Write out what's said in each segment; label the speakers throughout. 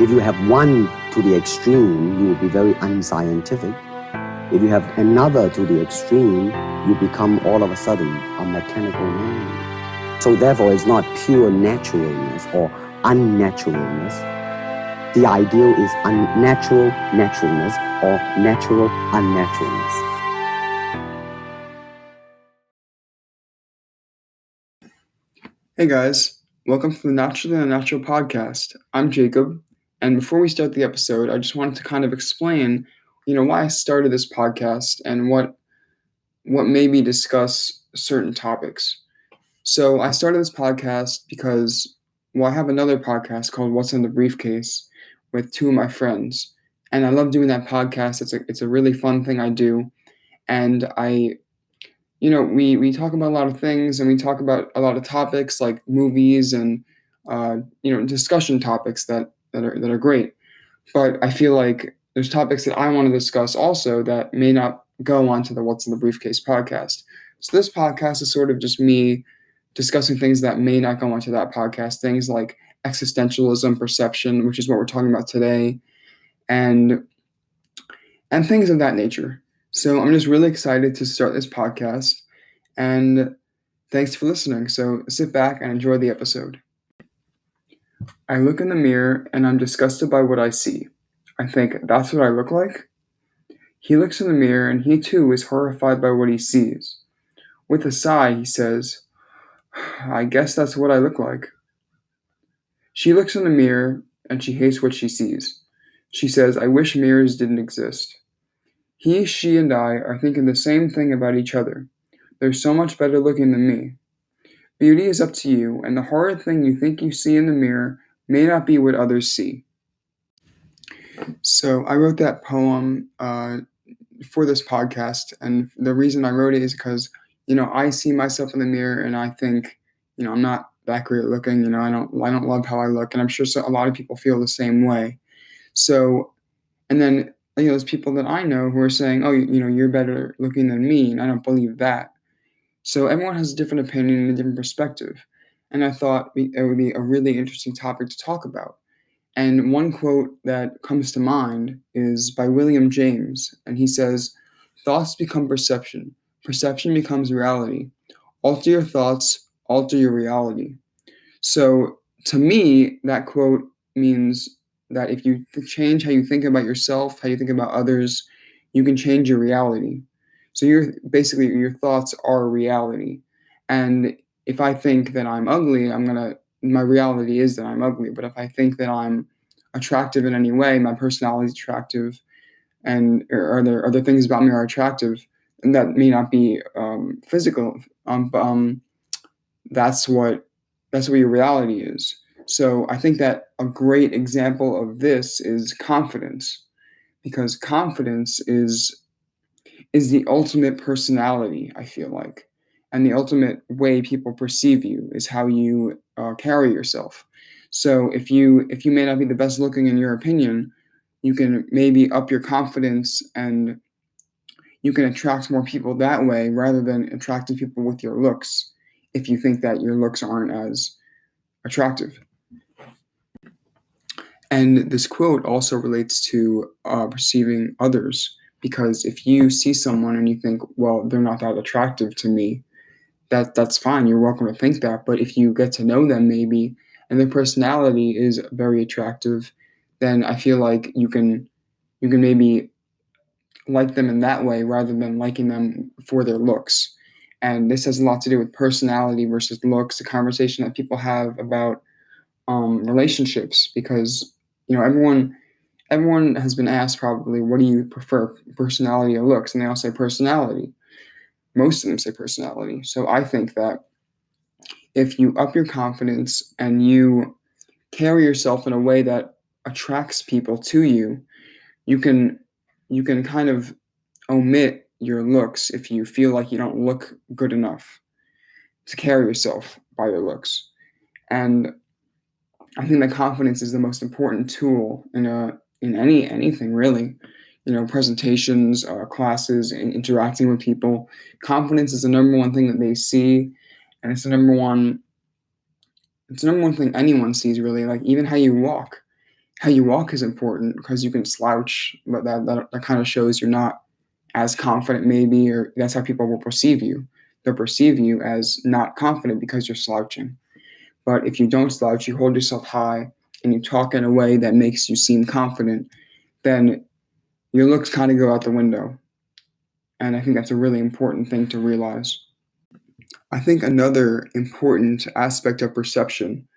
Speaker 1: If you have one to the extreme, you will be very unscientific. If you have another to the extreme, you become all of a sudden a mechanical man. So therefore, it's not pure naturalness or unnaturalness. The ideal is unnatural naturalness or natural unnaturalness.
Speaker 2: Hey guys, welcome to the Natural and Unnatural podcast. I'm Jacob, and before we start the episode, I just wanted to kind of explain, why I started this podcast and what made me discuss certain topics. So I started this podcast because, I have another podcast called What's in the Briefcase with two of my friends, and I love doing that podcast. It's a really fun thing I do, and we talk about a lot of things, and we talk about a lot of topics like movies and discussion topics that are great. But I feel like there's topics that I want to discuss also that may not go onto the What's in the Briefcase podcast. So this podcast is sort of just me discussing things that may not go onto that podcast, things like existentialism, perception, which is what we're talking about today, and things of that nature. So I'm just really excited to start this podcast, and thanks for listening. So sit back and enjoy the episode. I look in the mirror and I'm disgusted by what I see. I think, that's what I look like? He looks in the mirror and he too is horrified by what he sees. With a sigh, he says, I guess that's what I look like. She looks in the mirror and she hates what she sees. She says, I wish mirrors didn't exist. He, she, and I are thinking the same thing about each other. They're so much better looking than me. Beauty is up to you, and the horrid thing you think you see in the mirror may not be what others see. So I wrote that poem for this podcast, and the reason I wrote it is because, I see myself in the mirror and I think, I'm not that great looking. I don't love how I look, and I'm sure a lot of people feel the same way. So, and then there's people that I know who are saying, oh, you're better looking than me, and I don't believe that. So everyone has a different opinion and a different perspective, and I thought it would be a really interesting topic to talk about. And one quote that comes to mind is by William James, and he says, thoughts become perception. Perception becomes reality. Alter your thoughts, alter your reality. So to me, that quote means that if you change how you think about yourself, how you think about others, you can change your reality. So your thoughts are reality. And if I think that I'm ugly, my reality is that I'm ugly. But if I think that I'm attractive in any way, my personality is attractive, and or other things about me are attractive, and that may not be physical. That's what your reality is. So I think that a great example of this is confidence, because confidence is the ultimate personality, I feel like, and the ultimate way people perceive you is how you carry yourself. So if you may not be the best looking in your opinion, you can maybe up your confidence and you can attract more people that way rather than attracting people with your looks if you think that your looks aren't as attractive. And this quote also relates to perceiving others, because if you see someone and you think, well, they're not that attractive to me, that's fine. You're welcome to think that. But if you get to know them maybe and their personality is very attractive, then I feel like you can maybe like them in that way rather than liking them for their looks. And this has a lot to do with personality versus looks, the conversation that people have about relationships, because everyone has been asked probably, what do you prefer, personality or looks? And they all say personality. Most of them say personality. So I think that if you up your confidence and you carry yourself in a way that attracts people to you, you can kind of omit your looks if you feel like you don't look good enough to carry yourself by your looks. And I think that confidence is the most important tool in anything really. Presentations, classes, and interacting with people. Confidence is the number one thing that they see, and it's the number one thing anyone sees really. Like even how you walk, how you walk is important because you can slouch, but that kind of shows you're not as confident, maybe, or that's how people will perceive you. They'll perceive you as not confident because you're slouching. But if you don't slouch, you hold yourself high and you talk in a way that makes you seem confident, then your looks kind of go out the window. And I think that's a really important thing to realize. I think another important aspect of perception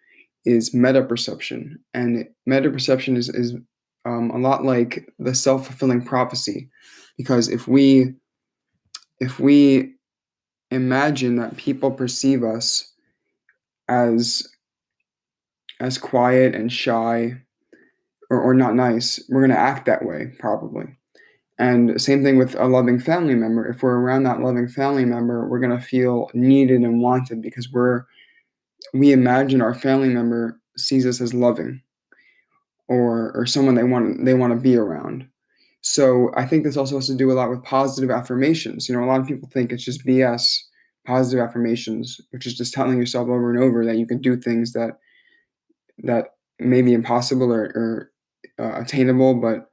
Speaker 2: is meta perception. And meta perception is a lot like the self fulfilling prophecy. Because if we imagine that people perceive us as quiet and shy, or not nice, we're going to act that way probably. And same thing with a loving family member. If we're around that loving family member, we're going to feel needed and wanted because we imagine our family member sees us as loving, or someone they want to be around. So I think this also has to do a lot with positive affirmations. A lot of people think it's just BS, positive affirmations, which is just telling yourself over and over that you can do things that may be impossible or attainable, but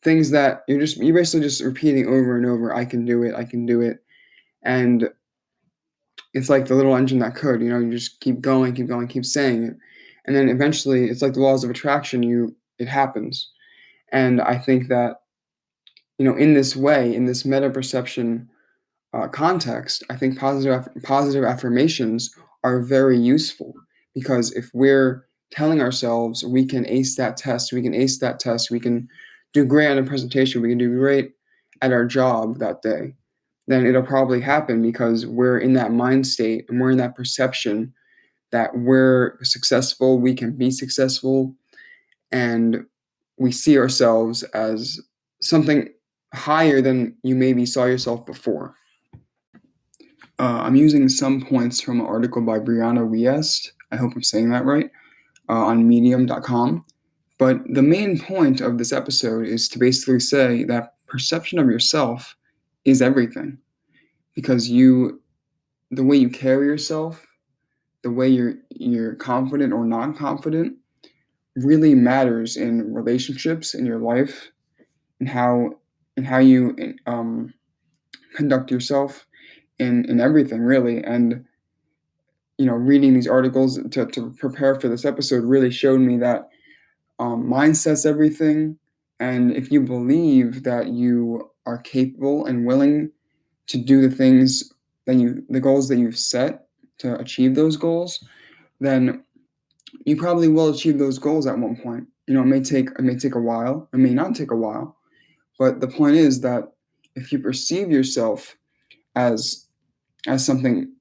Speaker 2: things that you're basically just repeating over and over. I can do it. I can do it. And it's like the little engine that could. You just keep going, keep saying it, and then eventually, it's like the laws of attraction. It happens. And I think that in this way, in this meta perception context, I think positive affirmations are very useful because if we're telling ourselves we can ace that test, we can do great on a presentation, we can do great at our job that day, then it'll probably happen because we're in that mind state and we're in that perception that we're successful, we can be successful, and we see ourselves as something higher than you maybe saw yourself before. I'm using some points from an article by Brianna Wiest. I hope I'm saying that right, on medium.com. But the main point of this episode is to basically say that perception of yourself is everything. Because the way you carry yourself, the way you're confident or non-confident really matters in relationships, in your life, and how you conduct yourself in everything really. And reading these articles to prepare for this episode really showed me that mindset's everything. And if you believe that you are capable and willing to do the goals that you've set to achieve those goals, then you probably will achieve those goals at one point. It may take a while, it may not take a while, but the point is that if you perceive yourself as something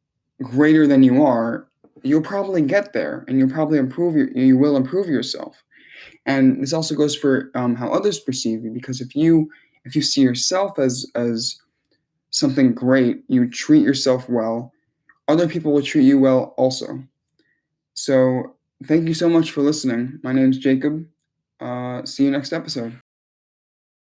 Speaker 2: greater than you are, you'll probably get there, and you will improve yourself. And this also goes for how others perceive you, because if you see yourself as something great, you treat yourself well, other people will treat you well also. So thank you so much for listening. My name's Jacob. See you next episode.